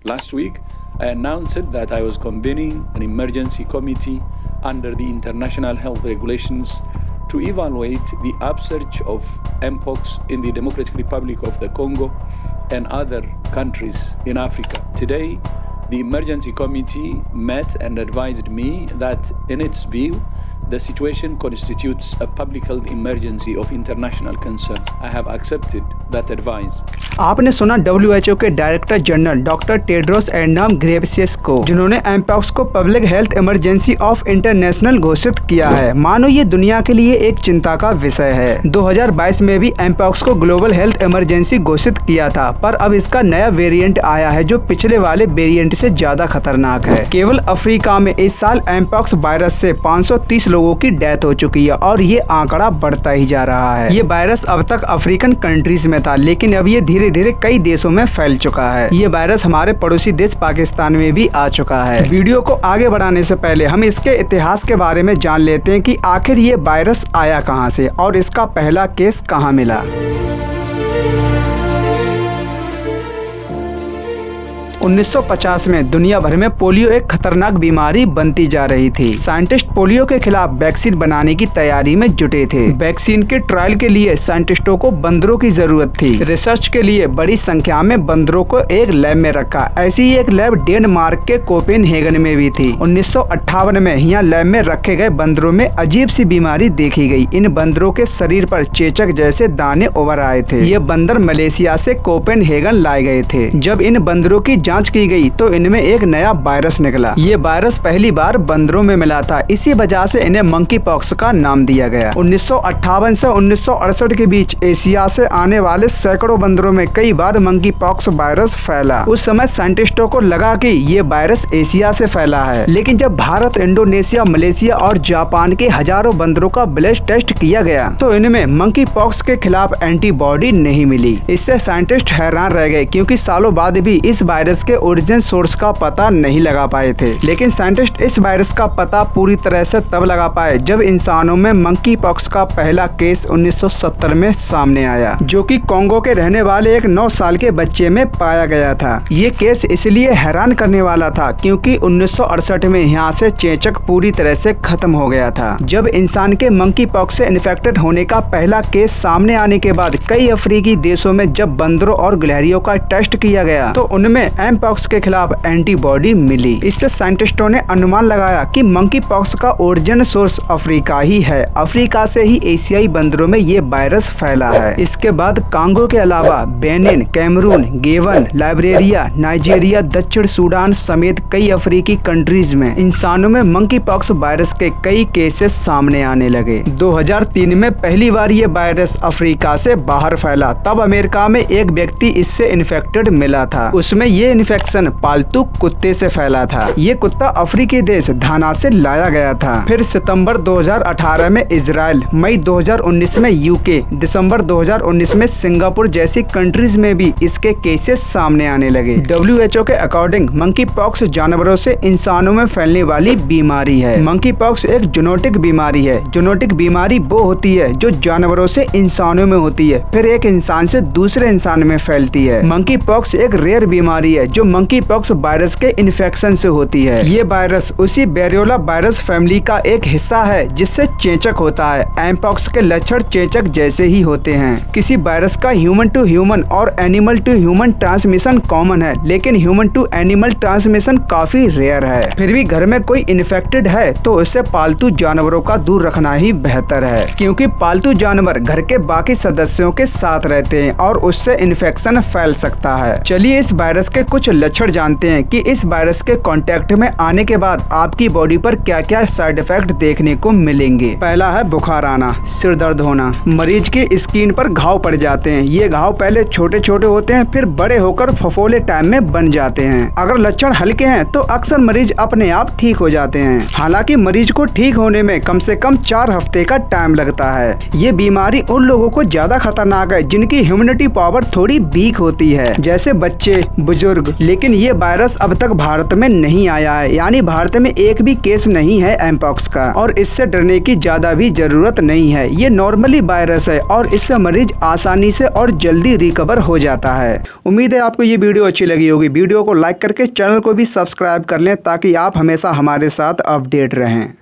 Last week, I announced that I was convening an emergency committee under the international health regulations to evaluate the upsurge of mpox in the Democratic Republic of the Congo and other countries in Africa. Today, the emergency committee met and advised me that, in its view, the situation constitutes a public health emergency of international concern. I have accepted that advice. आपने सुना WHO के director general doctor Tedros Adhanom Ghebreyesus को, जिन्होंने mpox को public health emergency of international घोषित किया है। मानो ये दुनिया के लिए एक चिंता का विषय है। 2022 में भी एमपॉक्स को ग्लोबल हेल्थ इमरजेंसी घोषित किया था, पर अब इसका नया वेरिएंट आया है जो पिछले वाले वेरिएंट से ज्यादा खतरनाक है। केवल अफ्रीका में इस साल एमपॉक्स वायरस से 530 लोगों की डेथ हो चुकी है और ये आंकड़ा बढ़ता ही जा रहा है। ये वायरस अब तक अफ्रीकन कंट्रीज में था, लेकिन अब ये धीरे धीरे कई देशों में फैल चुका है। ये वायरस हमारे पड़ोसी देश पाकिस्तान में भी आ चुका है। वीडियो को आगे बढ़ाने से पहले हम इसके इतिहास के बारे में जान लेते हैं कि आखिर ये वायरस आया कहां से और इसका पहला केस कहां मिला। 1950 में दुनिया भर में पोलियो एक खतरनाक बीमारी बनती जा रही थी। साइंटिस्ट पोलियो के खिलाफ वैक्सीन बनाने की तैयारी में जुटे थे। वैक्सीन के ट्रायल के लिए साइंटिस्टों को बंदरों की जरूरत थी। रिसर्च के लिए बड़ी संख्या में बंदरों को एक लैब में रखा। ऐसी ही एक लैब डेनमार्क के कोपेनहेगन में भी थी। 1958 में यहाँ लैब में रखे गए बंदरों में अजीब सी बीमारी देखी गई। इन बंदरों के शरीर पर चेचक जैसे दाने उभर आए थे। ये बंदर मलेशिया से कोपेनहेगन लाए गए थे। जब इन बंदरों की जांच की गई तो इनमें एक नया वायरस निकला। ये वायरस पहली बार बंदरों में मिला था, इसी वजह से इन्हें मंकी पॉक्स का नाम दिया गया। 1958 से 1968 के बीच एशिया से आने वाले सैकड़ों बंदरों में कई बार मंकी पॉक्स वायरस फैला। उस समय साइंटिस्टों को लगा कि ये वायरस एशिया से फैला है, लेकिन जब भारत, इंडोनेशिया, मलेशिया और जापान के हजारों बंदरों का ब्लड टेस्ट किया गया तो इनमें मंकी पॉक्स के खिलाफ एंटीबॉडी नहीं मिली। इससे साइंटिस्ट हैरान रह गए, क्योंकि सालों बाद भी इस वायरस के ओरिजिन सोर्स का पता नहीं लगा पाए थे। लेकिन साइंटिस्ट इस वायरस का पता पूरी तरह से तब लगा पाए जब इंसानों में मंकी पॉक्स का पहला केस 1970 में सामने आया, जो कि कोंगो के रहने वाले एक 9 साल के बच्चे में पाया गया था। ये केस इसलिए हैरान करने वाला था क्योंकि 1968 में यहाँ से चेचक पूरी तरह से खत्म हो गया था। जब इंसान के मंकी पॉक्स से इन्फेक्टेड होने का पहला केस सामने आने के बाद कई अफ्रीकी देशों में जब बंदरों और गिलहरियों का टेस्ट किया गया तो उनमें एमपॉक्स के खिलाफ एंटीबॉडी मिली। इससे साइंटिस्टों ने अनुमान लगाया कि मंकी पॉक्स का ओरिजिन सोर्स अफ्रीका ही है। अफ्रीका से ही एशियाई बंदरों में ये वायरस फैला है। इसके बाद कांगो के अलावा Benin, Cameroon, Gabon, Liberia, Nigeria, दक्षिण सूडान समेत कई अफ्रीकी कंट्रीज में इंसानों में मंकी पॉक्स वायरस के कई केसेस सामने आने लगे। 2003 में पहली बार ये वायरस अफ्रीका से बाहर फैला। तब अमेरिका में एक व्यक्ति इससे इन्फेक्टेड मिला था। उसमें ये इन्फेक्शन पालतू कुत्ते से फैला था। ये कुत्ता अफ्रीकी देश घाना से लाया गया था। फिर सितंबर 2018 में इजराइल, मई 2019 में यूके, दिसंबर 2019 में सिंगापुर जैसी कंट्रीज में भी इसके केसेस सामने आने लगे। WHO के अकॉर्डिंग मंकी पॉक्स जानवरों से इंसानों में फैलने वाली बीमारी है। मंकी पॉक्स एक जेनेटिक बीमारी है। जेनेटिक बीमारी वो होती है जो जानवरों से इंसानों में होती है, फिर एक इंसान से दूसरे इंसान में फैलती है। मंकी पॉक्स एक रेयर बीमारी है जो मंकी पॉक्स वायरस के इन्फेक्शन से होती है। ये वायरस उसी वेरियोला वायरस फैमिली का एक हिस्सा है जिससे चेचक होता है। एमपॉक्स के लक्षण चेचक जैसे ही होते हैं। किसी वायरस का ह्यूमन टू ह्यूमन और animal to human transmission common है, लेकिन ह्यूमन टू एनिमल ट्रांसमिशन काफी रेयर है। फिर भी घर में कोई इन्फेक्टेड है तो उसे पालतू जानवरों का दूर रखना ही बेहतर है, क्योंकि पालतू जानवर घर के बाकी सदस्यों के साथ रहते हैं और उससे इन्फेक्शन फैल सकता है। चलिए इस वायरस के कुछ लक्षण जानते हैं कि इस वायरस के कांटेक्ट में आने के बाद आपकी बॉडी पर क्या क्या साइड इफेक्ट देखने को मिलेंगे। पहला है बुखार आना, सिर दर्द होना, मरीज की स्किन पर घाव पड़ जाते हैं। ये घाव पहले छोटे छोटे होते हैं, फिर बड़े होकर फफोले टाइम में बन जाते हैं। अगर लक्षण हल्के हैं तो अक्सर मरीज अपने आप ठीक हो जाते हैं। हालांकि मरीज को ठीक होने में कम से कम 4 हफ्ते का टाइम लगता है। ये बीमारी उन लोगों को ज्यादा खतरनाक है जिनकी इम्यूनिटी पावर थोड़ी वीक होती है, जैसे बच्चे, बुजुर्ग बुजुर्ग, लेकिन ये वायरस अब तक भारत में नहीं आया है, यानी भारत में एक भी केस नहीं है एमपॉक्स का, और इससे डरने की ज्यादा भी जरूरत नहीं है। ये नॉर्मली वायरस है और इससे मरीज आसानी से और जल्दी रिकवर हो जाता है। उम्मीद है आपको ये वीडियो अच्छी लगी होगी। वीडियो को लाइक करके चैनल को भी सब्सक्राइब कर लें ताकि आप हमेशा हमारे साथ अपडेट रहें।